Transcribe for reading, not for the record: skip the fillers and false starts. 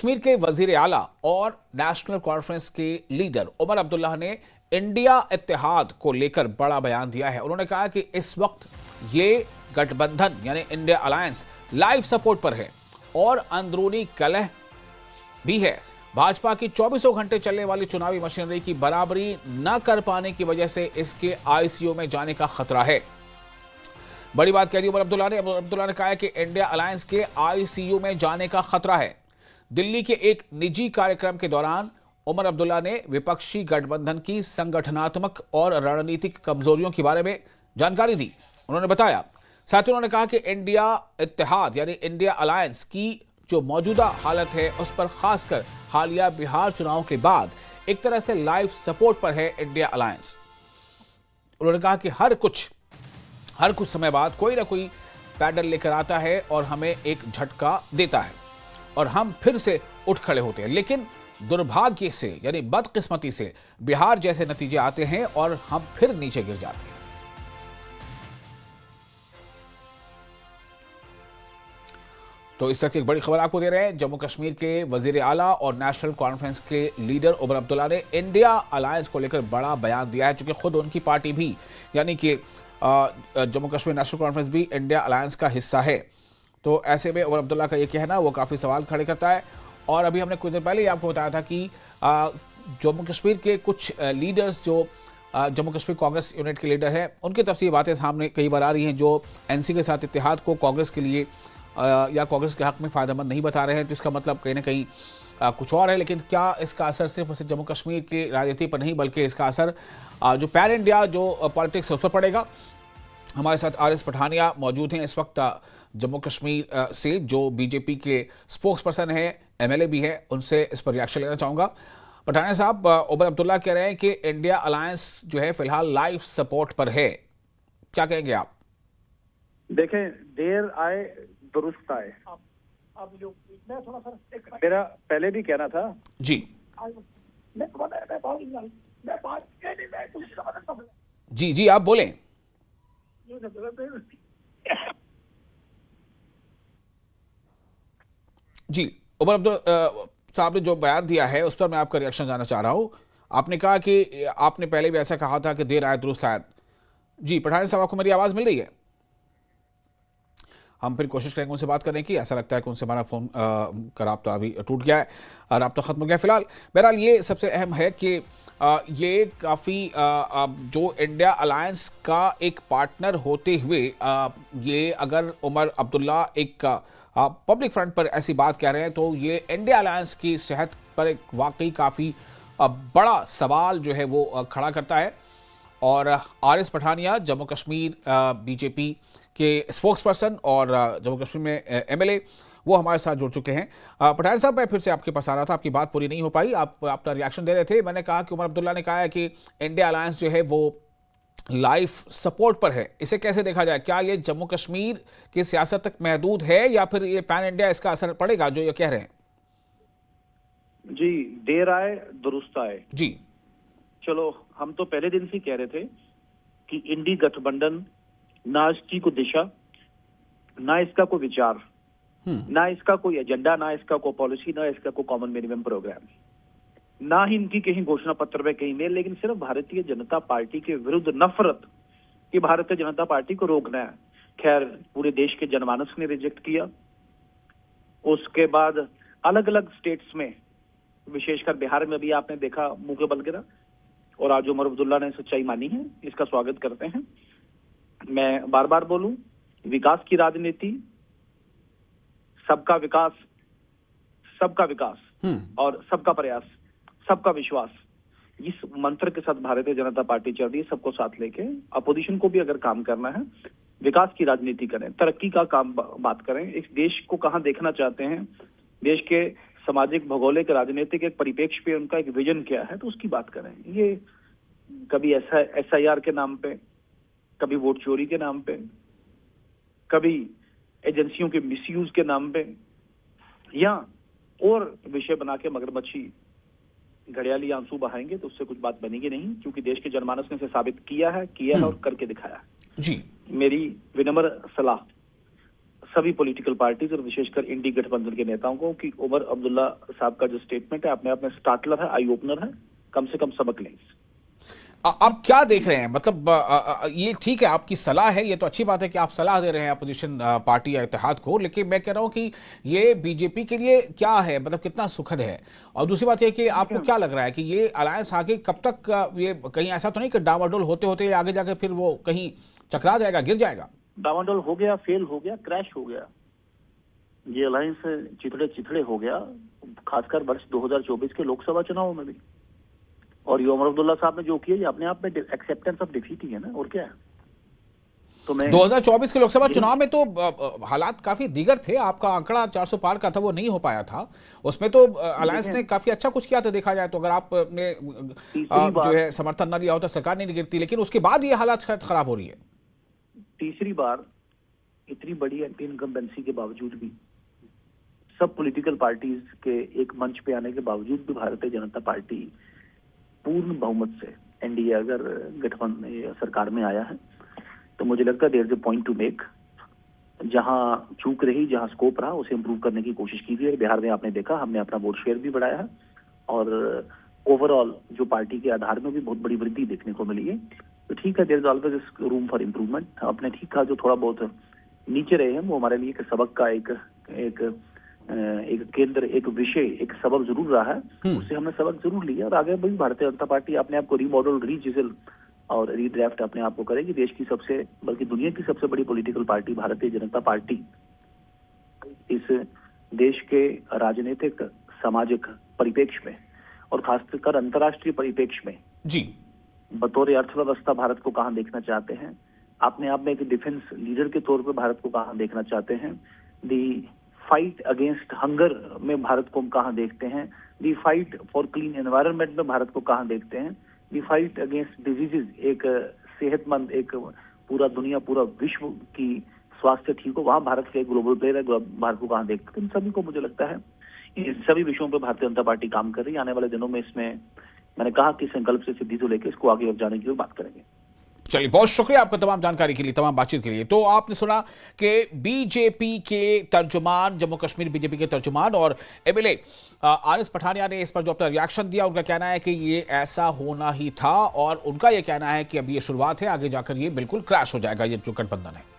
कश्मीर के वजीर आला और नेशनल कॉन्फ्रेंस के लीडर उमर अब्दुल्ला ने इंडिया इत्तेहाद को लेकर बड़ा बयान दिया है। उन्होंने कहा कि इस वक्त ये गठबंधन यानी इंडिया अलायंस लाइफ सपोर्ट पर है और अंदरूनी कलह भी है। भाजपा की 24 घंटे चलने वाली चुनावी मशीनरी की बराबरी न कर पाने की वजह से इसके आईसीयू में जाने का खतरा है। बड़ी बात कह दी उमर अब्दुल्ला ने। उमर अब्दुल्ला ने कहा है कि इंडिया अलायंस के आईसीयू में जाने का खतरा है। दिल्ली के एक निजी कार्यक्रम के दौरान उमर अब्दुल्ला ने विपक्षी गठबंधन की संगठनात्मक और रणनीतिक कमजोरियों के बारे में जानकारी दी। उन्होंने बताया, साथ ही उन्होंने कहा कि इंडिया इत्तेहाद यानी इंडिया अलायंस की जो मौजूदा हालत है उस पर खासकर हालिया बिहार चुनाव के बाद एक तरह से लाइफ सपोर्ट पर है इंडिया अलायंस। उन्होंने कहा कि हर कुछ समय बाद कोई ना कोई पैडल लेकर आता है और हमें एक झटका देता है और हम फिर से उठ खड़े होते हैं, लेकिन दुर्भाग्य से यानी बदकिस्मती से बिहार जैसे नतीजे आते हैं और हम फिर नीचे गिर जाते हैं। तो इस तरह की एक बड़ी खबर आपको दे रहे हैं। जम्मू कश्मीर के वजीर आला और नेशनल कॉन्फ्रेंस के लीडर उमर अब्दुल्ला ने इंडिया अलायंस को लेकर बड़ा बयान दिया है, चूंकि खुद उनकी पार्टी भी यानी कि जम्मू कश्मीर नेशनल कॉन्फ्रेंस भी इंडिया अलायंस का हिस्सा है। तो ऐसे में उमर अब्दुल्ला का ये कहना वो काफ़ी सवाल खड़े करता है। और अभी हमने कुछ दिन पहले ही आपको बताया था कि जम्मू कश्मीर के कुछ लीडर्स जो जम्मू कश्मीर कांग्रेस यूनिट के लीडर हैं, उनकी तरफ से ये बातें सामने कई बार आ रही हैं जो एनसी के साथ इत्तेहाद को कांग्रेस के लिए या कांग्रेस के हक में फ़ायदेमंद नहीं बता रहे हैं। तो इसका मतलब कहीं ना कहीं कुछ और है। लेकिन क्या इसका असर सिर्फ और सिर्फ जम्मू कश्मीर की राजनीति पर नहीं, बल्कि इसका असर जो पैन इंडिया जो पॉलिटिक्स है उस पर पड़ेगा। हमारे साथ आर एस पठानिया मौजूद हैं इस वक्त जम्मू कश्मीर से, जो बीजेपी के स्पोक्स पर्सन है, एमएलए भी है। उनसे इस पर रिएक्शन लेना चाहूँगा। पठानिया साहब, उमर अब्दुल्ला कह रहे हैं कि इंडिया अलायंस जो है फिलहाल लाइफ सपोर्ट पर है, क्या कहेंगे आप? देखें, देर आए दुरुस्त आए। अब जो मैं थोड़ा सा मेरा पहले भी कहना था जी जी जी आप बोलें। जी, उमर अब्दुल्ला साहब ने जो बयान दिया है उस पर मैं आपका रिएक्शन जानना चाह रहा हूं। आपने कहा कि आपने पहले भी ऐसा कहा था कि देर आए दुरुस्त आए। जी पठानिया साहब, आपको मेरी आवाज मिल रही है? हम फिर कोशिश करेंगे उनसे बात करने की। ऐसा लगता है कि उनसे हमारा फ़ोन का राब्ता अभी टूट गया है, राब्ता ख़त्म हो गया। फिलहाल बहरहाल ये सबसे अहम है कि ये काफ़ी जो इंडिया अलायंस का एक पार्टनर होते हुए ये अगर उमर अब्दुल्ला एक पब्लिक फ्रंट पर ऐसी बात कह रहे हैं तो ये इंडिया अलायंस की सेहत पर एक वाकई काफ़ी बड़ा सवाल जो है वो खड़ा करता है। और R S Pathania Jammu Kashmir BJP के स्पोक्स पर्सन और जम्मू कश्मीर में एमएलए, वो हमारे साथ जुड़ चुके हैं। पठानिया साहब, मैं फिर से आपके पास आ रहा था, आपकी बात पूरी नहीं हो पाई, आप अपना रिएक्शन दे रहे थे। मैंने कहा कि उमर अब्दुल्ला ने कहा है कि इंडिया अलायंस जो है वो लाइफ सपोर्ट पर है। इसे कैसे देखा जाए? क्या ये जम्मू कश्मीर की सियासत तक महदूद है या फिर ये पैन इंडिया इसका असर पड़ेगा जो ये कह रहे हैं? जी, देर आए दुरुस्त आए। जी चलो, हम तो पहले दिन से कह रहे थे कि इंडी गठबंधन ना इसकी कोई दिशा, ना इसका कोई विचार, ना इसका कोई एजेंडा, ना इसका कोई पॉलिसी, ना इसका कोई कॉमन मिनिमम प्रोग्राम, ना ही इनकी कहीं घोषणा पत्र में कहीं में, लेकिन सिर्फ भारतीय जनता पार्टी के विरुद्ध नफरत कि भारतीय जनता पार्टी को रोकना है। खैर, पूरे देश के जनमानस ने रिजेक्ट किया। उसके बाद अलग अलग स्टेट्स में, विशेषकर बिहार में भी आपने देखा मुंह के बल गिरा। और आज उमर अब्दुल्ला ने सच्चाई मानी है, इसका स्वागत करते हैं। मैं बार बार बोलूं, विकास की राजनीति, सबका विकास, सबका विकास और सबका प्रयास, सबका विश्वास, इस मंत्र के साथ भारतीय जनता पार्टी चल रही है। सबको साथ लेके अपोजिशन को भी अगर काम करना है, विकास की राजनीति करें, तरक्की का काम बात करें, इस देश को कहां देखना चाहते हैं, देश के सामाजिक, भौगोलिक, राजनीतिक एक परिप्रेक्ष्य पे उनका एक विजन क्या है, तो उसकी बात करें। ये कभी एसआईआर के नाम पे, कभी वोट चोरी के नाम पे, कभी एजेंसियों के मिसयूज के नाम पे, या और विषय बना के मगरमच्छी घड़ियाली आंसू बहाएंगे तो उससे कुछ बात बनेगी नहीं, क्योंकि देश के जनमानस ने इसे साबित किया है और करके दिखाया है। जी, मेरी विनम्र सलाह सभी पॉलिटिकल पार्टीज और विशेषकर इंडी गठबंधन के नेताओं को कि उमर अब्दुल्ला साहब का जो स्टेटमेंट है अपने आप में स्टार्टलर है, आई ओपनर है, कम से कम सबक लें। आप क्या देख रहे हैं, मतलब ये ठीक है आपकी सलाह है, ये तो अच्छी बात है कि आप सलाह दे रहे हैं अपोजिशन पार्टी या इत्तेहाद को, लेकिन मैं कह रहा हूं कि ये बीजेपी के लिए क्या है, मतलब कितना सुखद है। और दूसरी बात ये कि आपको क्या लग रहा है कि ये अलायंस आगे कब तक ये कहीं ऐसा तो नहीं कि डामाडोल होते होते आगे जाके फिर वो कहीं चकरा जाएगा, गिर जाएगा? डामाडोल हो गया, फेल हो गया, क्रैश हो गया, ये अलायंस चिथड़े चिथड़े हो गया, खासकर वर्ष 2024 के लोकसभा चुनाव में भी। और ये उमर अब्दुल्ला साहब ने जो किया ये अपने आप में एक्सेप्टेंस ऑफ डिफीट ही है ना, और क्या है। तो मैं 2024 के लोकसभा चुनाव में तो हालात काफी दीगर थे, आपका आंकड़ा 400 पार का था, वो नहीं हो पाया था। उसमें तो अलायंस ने काफी अच्छा कुछ किया था, देखा जाए तो। अगर आपने जो है समर्थन न लिया होता सरकार नहीं गिरती, लेकिन उसके बाद ये हालात खराब हो रही है। तीसरी बार इतनी बड़ी एंटी इनकम्बेंसी के बावजूद भी, सब पॉलिटिकल पार्टीज के एक मंच पे आने के बावजूद भी भारतीय जनता पार्टी पूर्ण बहुमत से एनडीए अगर गठबंधन सरकार में आया है तो मुझे लगता है there is a point to make. जहां चूक रही, जहां स्कोप रहा, उसे इंप्रूव करने की कोशिश की गई। बिहार में आपने देखा हमने अपना वोट शेयर भी बढ़ाया है और ओवरऑल जो पार्टी के आधार में भी बहुत बड़ी वृद्धि देखने को मिली है। तो ठीक है, there is always room for improvement. आपने ठीक कहा, जो थोड़ा बहुत नीचे रहे हैं वो हमारे लिए एक सबक का एक केंद्र, एक विषय, एक सबक जरूर रहा है। उससे हमने सबक जरूर लिया और आगे भी भारतीय जनता पार्टी अपने आप को रीमॉडल, रीजिजल और रीड्राफ्ट अपने आप को करेगी। देश की सबसे, बल्कि दुनिया की सबसे बड़ी political party Bharatiya Janata party इस देश के राजनीतिक, सामाजिक परिप्रेक्ष्य में और खासकर अंतर्राष्ट्रीय परिप्रेक्ष्य में जी बतौर अर्थव्यवस्था भारत को कहां देखना चाहते हैं, अपने आप में एक डिफेंस लीडर के तौर पर भारत को कहां देखना चाहते हैं, दी फाइट अगेंस्ट हंगर में भारत को हम कहां देखते हैं, दी फाइट फॉर क्लीन एनवायरनमेंट में भारत को कहां देखते हैं, दी फाइट अगेंस्ट डिजीजेज, एक सेहतमंद, एक पूरा दुनिया, पूरा विश्व की स्वास्थ्य ठीक हो, वहां भारत का एक ग्लोबल प्लेयर है, भारत को कहां देखते हैं। इन सभी को मुझे लगता है इन सभी विषयों पर भारतीय जनता पार्टी काम कर रही है। आने वाले दिनों में इसमें मैंने कहा कि संकल्प से सिद्धि को लेकर इसको आगे जाने की बात करेंगे। चलिए, बहुत शुक्रिया आपका तमाम जानकारी के लिए, तमाम बातचीत के लिए। तो आपने सुना कि बीजेपी के तर्जुमान, जम्मू कश्मीर बीजेपी के तर्जुमान और एमएलए आरिफ पठानिया ने इस पर जो अपना रिएक्शन दिया, उनका कहना है कि ये ऐसा होना ही था और उनका ये कहना है कि अभी ये शुरुआत है, आगे जाकर ये बिल्कुल क्रैश हो जाएगा ये जो गठबंधन है।